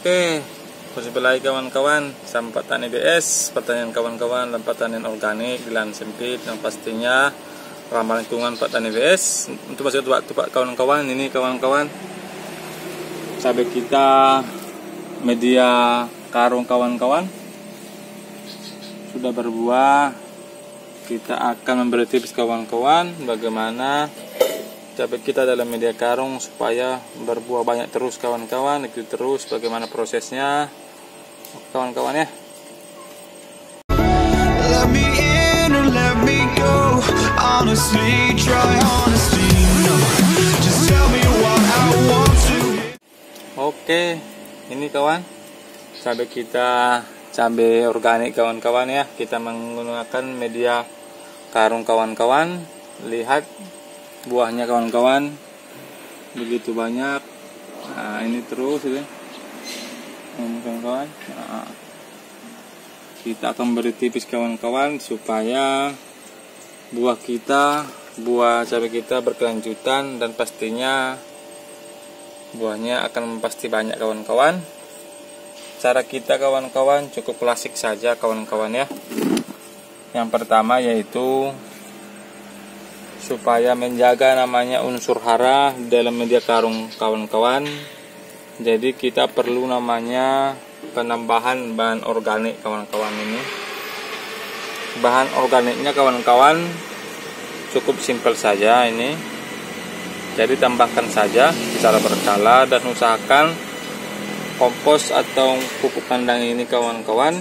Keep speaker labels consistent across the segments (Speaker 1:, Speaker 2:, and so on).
Speaker 1: Oke, berjumpa lagi kawan-kawan sama Petani BS, pertanian kawan-kawan dan pertanian organik di lahan sempit yang pastinya ramah lingkungan Petani BS. Untuk masih waktu Pak kawan-kawan, ini kawan-kawan cabai kita media karung kawan-kawan sudah berbuah. Kita akan memberi tips kawan-kawan bagaimana cabai kita dalam media karung supaya berbuah banyak terus kawan-kawan. Ikuti terus bagaimana prosesnya kawan-kawan ya. Oke, ini kawan cabai kita, cabai organik kawan-kawan ya. Kita menggunakan media karung kawan-kawan. Lihat buahnya kawan-kawan begitu banyak. Nah, ini terus ini kawan-kawan. Nah, kita akan beri tipis kawan-kawan supaya buah cabai kita berkelanjutan dan pastinya buahnya akan pasti banyak kawan-kawan. Cara kita kawan-kawan cukup klasik saja kawan-kawan ya. Yang pertama yaitu supaya menjaga namanya unsur hara dalam media karung kawan-kawan. Jadi kita perlu namanya penambahan bahan organik kawan-kawan ini. Bahan organiknya kawan-kawan cukup simpel saja ini. Jadi tambahkan saja secara berkala dan usahakan kompos atau pupuk kandang ini kawan-kawan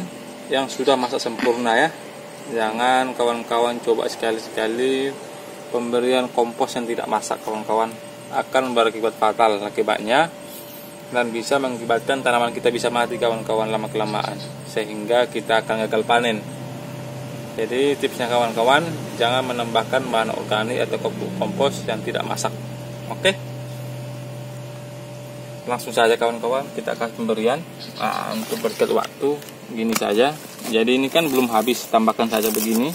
Speaker 1: yang sudah masak sempurna ya. Jangan kawan-kawan coba sekali-sekali pemberian kompos yang tidak masak kawan-kawan, akan berakibat fatal akibatnya dan bisa mengakibatkan tanaman kita bisa mati kawan-kawan lama kelamaan sehingga kita akan gagal panen. Jadi tipsnya kawan-kawan, jangan menambahkan bahan organik atau kompos yang tidak masak. Oke, langsung saja kawan-kawan kita akan pemberian. Untuk berkat waktu gini saja. Jadi ini kan belum habis, tambahkan saja begini,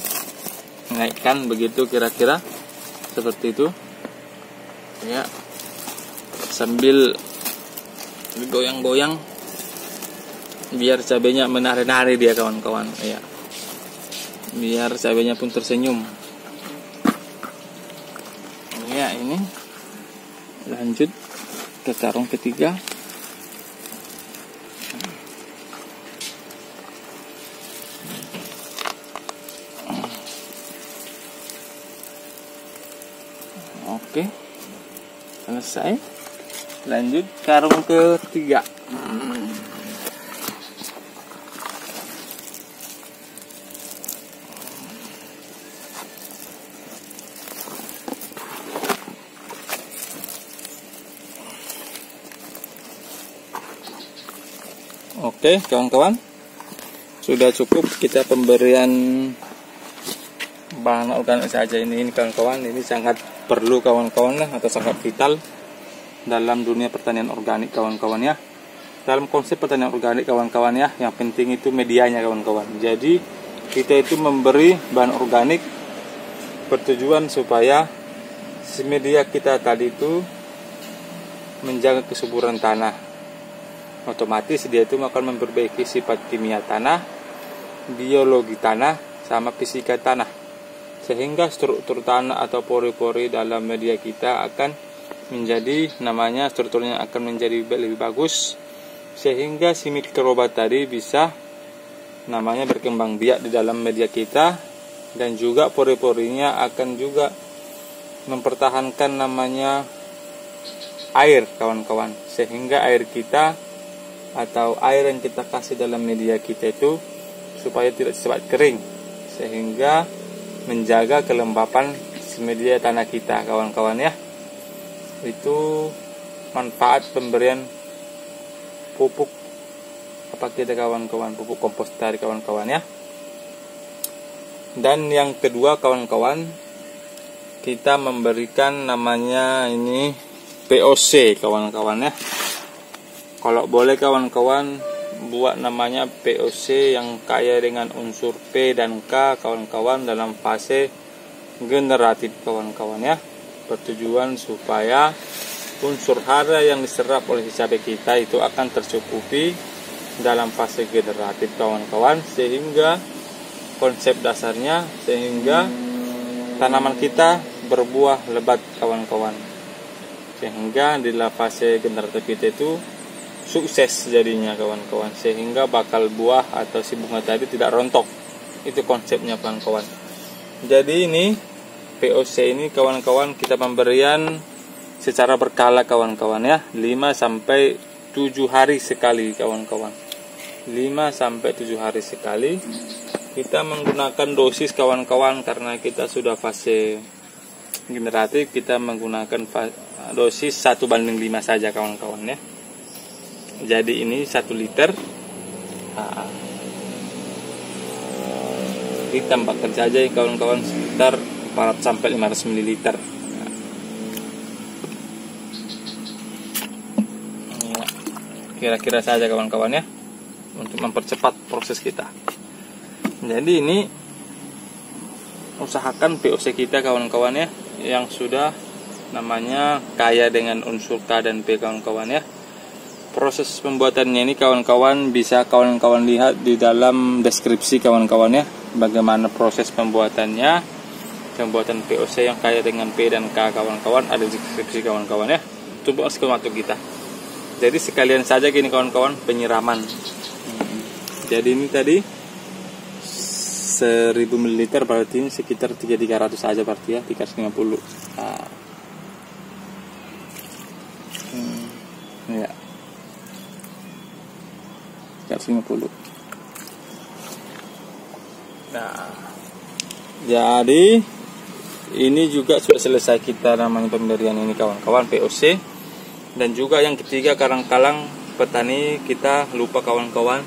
Speaker 1: naikkan begitu kira-kira seperti itu ya, sambil goyang-goyang biar cabenya menari-nari dia kawan-kawan ya, biar cabenya pun tersenyum ya. Ini lanjut ke karung ketiga. Oke, selesai. Lanjut karung ketiga. Oke, kawan-kawan, sudah cukup kita pemberian bahan organik saja ini kawan-kawan. Ini sangat perlu kawan-kawan lah, atau sangat vital dalam dunia pertanian organik kawan-kawan ya. Dalam konsep pertanian organik kawan-kawan ya, yang penting itu medianya kawan-kawan. Jadi kita itu memberi bahan organik bertujuan supaya si media kita tadi itu menjaga kesuburan tanah. Otomatis dia itu akan memperbaiki sifat kimia tanah, biologi tanah, sama fisika tanah, sehingga struktur tanah atau pori-pori dalam media kita akan menjadi namanya strukturnya akan menjadi lebih bagus, sehingga si mikroba tadi bisa namanya berkembang biak di dalam media kita, dan juga pori-porinya akan juga mempertahankan namanya air kawan-kawan, sehingga air kita atau air yang kita kasih dalam media kita itu supaya tidak cepat kering, sehingga menjaga kelembapan media tanah kita kawan-kawan ya. Itu manfaat pemberian pupuk apa kita kawan-kawan, pupuk kompos tadi kawan-kawan ya. Dan yang kedua kawan-kawan, kita memberikan namanya ini POC kawan-kawan ya. Kalau boleh kawan-kawan buat namanya POC yang kaya dengan unsur P dan K kawan-kawan dalam fase generatif kawan-kawan ya. Bertujuan supaya unsur hara yang diserap oleh si cabai kita itu akan tercukupi dalam fase generatif kawan-kawan, sehingga konsep dasarnya sehingga tanaman kita berbuah lebat kawan-kawan, sehingga di dalam fase generatif kita itu sukses jadinya kawan-kawan, sehingga bakal buah atau si bunga tadi tidak rontok. Itu konsepnya kawan-kawan. Jadi ini POC ini kawan-kawan kita pemberian secara berkala kawan-kawan ya, 5 sampai 7 hari sekali kawan-kawan. 5 sampai 7 hari sekali kita menggunakan dosis kawan-kawan, karena kita sudah fase generatif, kita menggunakan dosis 1:5 saja kawan-kawan ya. Jadi ini 1 liter, ditambahkan saja kawan-kawan sekitar 400 sampai 500 ml. Kira-kira saja kawan-kawan ya, untuk mempercepat proses kita. Jadi ini usahakan POC kita kawan-kawan ya, yang sudah namanya kaya dengan unsur K dan P kawan-kawan ya. Proses pembuatannya ini kawan-kawan bisa kawan-kawan lihat di dalam deskripsi kawan-kawan ya, bagaimana proses pembuatannya. Pembuatan POC yang kaya dengan P dan K kawan-kawan ada di deskripsi kawan-kawan ya. Itu waktu kita. Jadi sekalian saja gini kawan-kawan, penyiraman. Jadi ini tadi 1000 ml berarti ini sekitar 300 saja berarti ya, 350. Ya. 350. Nah, jadi ini juga sudah selesai kita namanya pemberian ini kawan-kawan POC. Dan juga yang ketiga, kadang-kadang petani kita lupa kawan-kawan.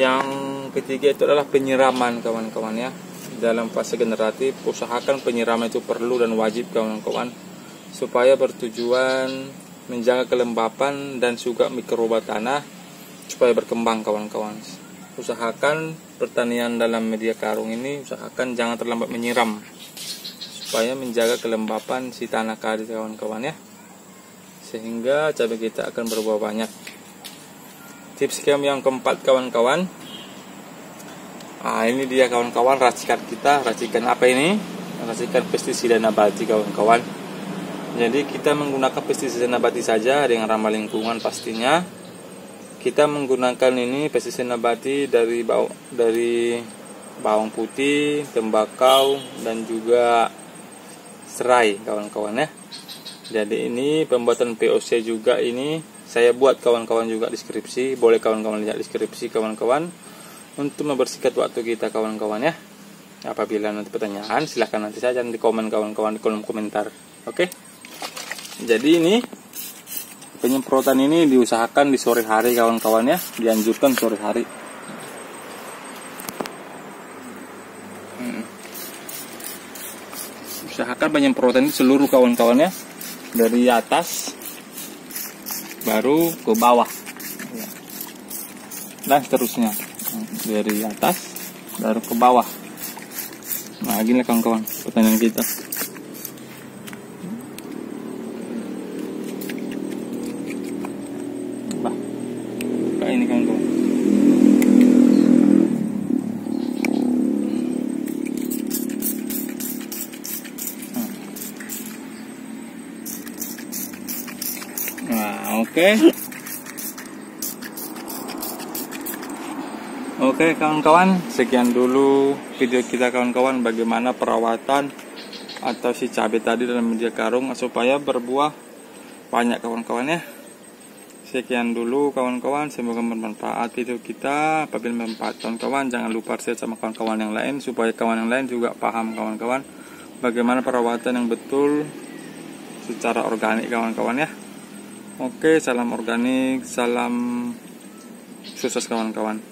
Speaker 1: Yang ketiga itu adalah penyiraman kawan-kawan ya. Dalam fase generatif usahakan penyiraman itu perlu dan wajib kawan-kawan, supaya bertujuan menjaga kelembapan dan juga mikroba tanah supaya berkembang kawan-kawan. Usahakan pertanian dalam media karung ini usahakan jangan terlambat menyiram, supaya menjaga kelembapan si tanah kari kawan-kawan ya, sehingga cabai kita akan berbuah banyak. Tips yang keempat kawan-kawan, ini dia kawan-kawan racikan kita. Racikan apa ini? Racikan pestisida nabati kawan-kawan. Jadi kita menggunakan pestisida nabati saja dengan ramah lingkungan pastinya. Kita menggunakan ini pestisida nabati dari bawang putih, tembakau, dan juga serai kawan-kawan ya. Jadi ini pembuatan POC juga ini saya buat kawan-kawan juga deskripsi. Boleh kawan-kawan lihat deskripsi kawan-kawan untuk membersihkan waktu kita kawan-kawan ya. Apabila nanti pertanyaan silahkan nanti saja di komen kawan-kawan di kolom komentar. Oke. Jadi ini penyemprotan ini diusahakan di sore hari kawan-kawan ya, dianjurkan sore hari. Usahakan penyemprotan itu seluruh kawan-kawan ya, dari atas baru ke bawah dan seterusnya, dari atas baru ke bawah. Nah gini kawan-kawan pertanyaan kita. Kayak ini kawan-kawan. Nah, Oke kawan-kawan, sekian dulu video kita kawan-kawan, bagaimana perawatan atau si cabai tadi dalam media karung supaya berbuah banyak kawan-kawan ya. Sekian dulu kawan-kawan, semoga bermanfaat video kita. Apabila bermanfaat kawan-kawan, jangan lupa share sama kawan-kawan yang lain supaya kawan yang lain juga paham kawan-kawan bagaimana perawatan yang betul secara organik kawan-kawan ya. Oke, salam organik, salam sukses kawan-kawan.